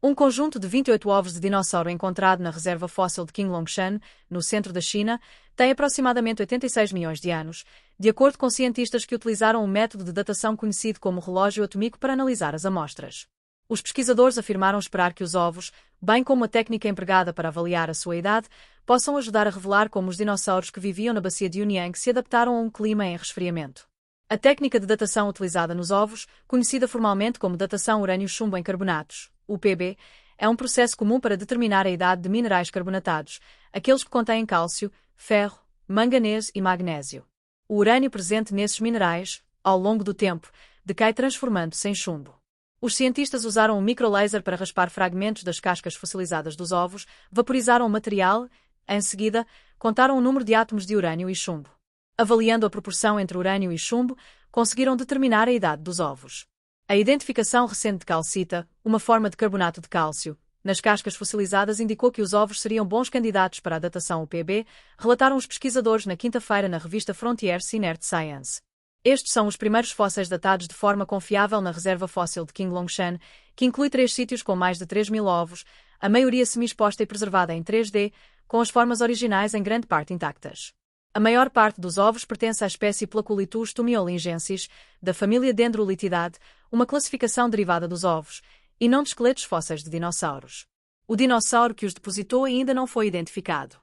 Um conjunto de 28 ovos de dinossauro encontrado na reserva fóssil de Qinlongshan, no centro da China, tem aproximadamente 86 milhões de anos, de acordo com cientistas que utilizaram um método de datação conhecido como relógio atômico para analisar as amostras. Os pesquisadores afirmaram esperar que os ovos, bem como a técnica empregada para avaliar a sua idade, possam ajudar a revelar como os dinossauros que viviam na bacia de Yunyang se adaptaram a um clima em resfriamento. A técnica de datação utilizada nos ovos, conhecida formalmente como datação urânio-chumbo em carbonatos, UPB, é um processo comum para determinar a idade de minerais carbonatados, aqueles que contêm cálcio, ferro, manganês e magnésio. O urânio presente nesses minerais, ao longo do tempo, decai transformando-se em chumbo. Os cientistas usaram um microlaser para raspar fragmentos das cascas fossilizadas dos ovos, vaporizaram o material, em seguida, contaram o número de átomos de urânio e chumbo. Avaliando a proporção entre urânio e chumbo, conseguiram determinar a idade dos ovos. A identificação recente de calcita, uma forma de carbonato de cálcio, nas cascas fossilizadas indicou que os ovos seriam bons candidatos para a datação UPB, relataram os pesquisadores na quinta-feira na revista Frontiers Inert Science. Estes são os primeiros fósseis datados de forma confiável na reserva fóssil de Qinlongshan, que inclui 3 sítios com mais de 3.000 ovos, a maioria semi-exposta e preservada em 3D, com as formas originais em grande parte intactas. A maior parte dos ovos pertence à espécie Placulitus tumiolingensis, da família Dendrolithidae, uma classificação derivada dos ovos, e não de esqueletos fósseis de dinossauros. O dinossauro que os depositou ainda não foi identificado.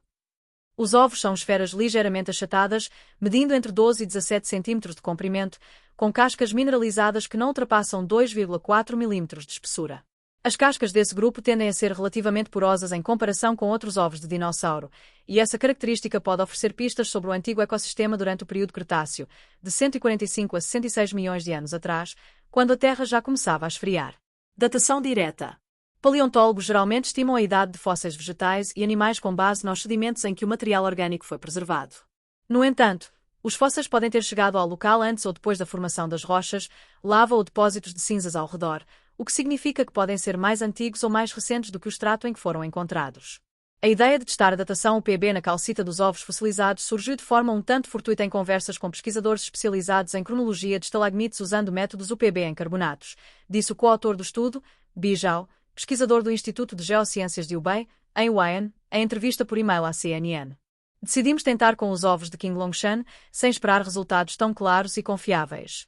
Os ovos são esferas ligeiramente achatadas, medindo entre 12 e 17 cm de comprimento, com cascas mineralizadas que não ultrapassam 2,4 mm de espessura. As cascas desse grupo tendem a ser relativamente porosas em comparação com outros ovos de dinossauro, e essa característica pode oferecer pistas sobre o antigo ecossistema durante o período Cretáceo, de 145 a 66 milhões de anos atrás, quando a Terra já começava a esfriar. Datação direta. Paleontólogos geralmente estimam a idade de fósseis vegetais e animais com base nos sedimentos em que o material orgânico foi preservado. No entanto, os fósseis podem ter chegado ao local antes ou depois da formação das rochas, lava ou depósitos de cinzas ao redor, o que significa que podem ser mais antigos ou mais recentes do que o estrato em que foram encontrados. A ideia de testar a datação UPB na calcita dos ovos fossilizados surgiu de forma um tanto fortuita em conversas com pesquisadores especializados em cronologia de estalagmites usando métodos UPB em carbonatos, disse o coautor do estudo, Bi Zhao, pesquisador do Instituto de Geociências de Hubei, em Wuhan, em entrevista por e-mail à CNN. Decidimos tentar com os ovos de Qinlongshan, sem esperar resultados tão claros e confiáveis.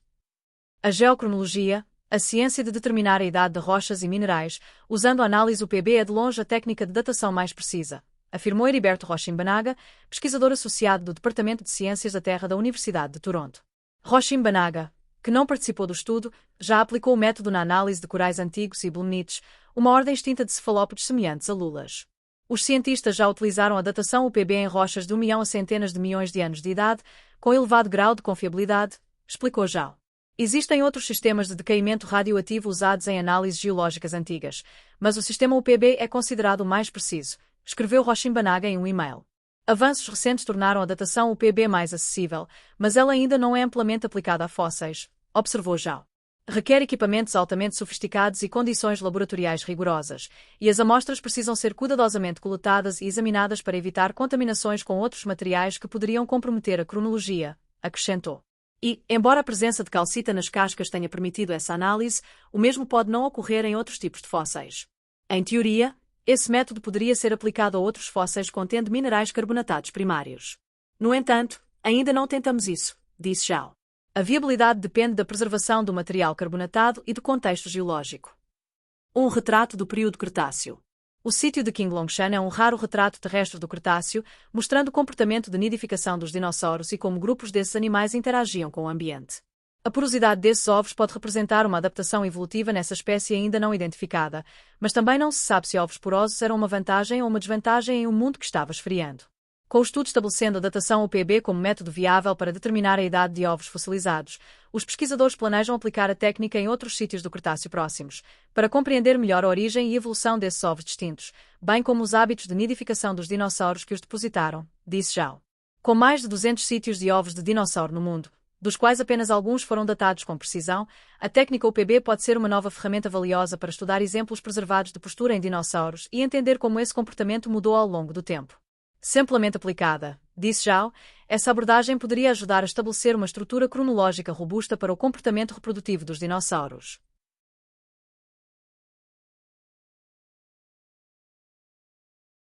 A geocronologia, a ciência de determinar a idade de rochas e minerais, usando a análise UPB é de longe a técnica de datação mais precisa, afirmou Heriberto Rochimbanaga, pesquisador associado do Departamento de Ciências da Terra da Universidade de Toronto. Rochimbanaga, que não participou do estudo, já aplicou o método na análise de corais antigos e belemnites, uma ordem extinta de cefalópodes semelhantes a lulas. Os cientistas já utilizaram a datação UPB em rochas de 1 milhão a centenas de milhões de anos de idade, com elevado grau de confiabilidade, explicou Zhao. Existem outros sistemas de decaimento radioativo usados em análises geológicas antigas, mas o sistema UPB é considerado o mais preciso, escreveu Rochimbanaga em um e-mail. Avanços recentes tornaram a datação UPB mais acessível, mas ela ainda não é amplamente aplicada a fósseis, observou Zhao. Requer equipamentos altamente sofisticados e condições laboratoriais rigorosas, e as amostras precisam ser cuidadosamente coletadas e examinadas para evitar contaminações com outros materiais que poderiam comprometer a cronologia, acrescentou. E, embora a presença de calcita nas cascas tenha permitido essa análise, o mesmo pode não ocorrer em outros tipos de fósseis. Em teoria, esse método poderia ser aplicado a outros fósseis contendo minerais carbonatados primários. No entanto, ainda não tentamos isso, disse Zhao. A viabilidade depende da preservação do material carbonatado e do contexto geológico. Um retrato do período Cretáceo. O sítio de Qinlongshan é um raro retrato terrestre do Cretáceo, mostrando o comportamento de nidificação dos dinossauros e como grupos desses animais interagiam com o ambiente. A porosidade desses ovos pode representar uma adaptação evolutiva nessa espécie ainda não identificada, mas também não se sabe se ovos porosos eram uma vantagem ou uma desvantagem em um mundo que estava esfriando. Com o estudo estabelecendo a datação UPB como método viável para determinar a idade de ovos fossilizados, os pesquisadores planejam aplicar a técnica em outros sítios do Cretáceo próximos, para compreender melhor a origem e evolução desses ovos distintos, bem como os hábitos de nidificação dos dinossauros que os depositaram, disse Zhao. Com mais de 200 sítios de ovos de dinossauro no mundo, dos quais apenas alguns foram datados com precisão, a técnica UPB pode ser uma nova ferramenta valiosa para estudar exemplos preservados de postura em dinossauros e entender como esse comportamento mudou ao longo do tempo. Se amplamente aplicada, disse Zhao, essa abordagem poderia ajudar a estabelecer uma estrutura cronológica robusta para o comportamento reprodutivo dos dinossauros.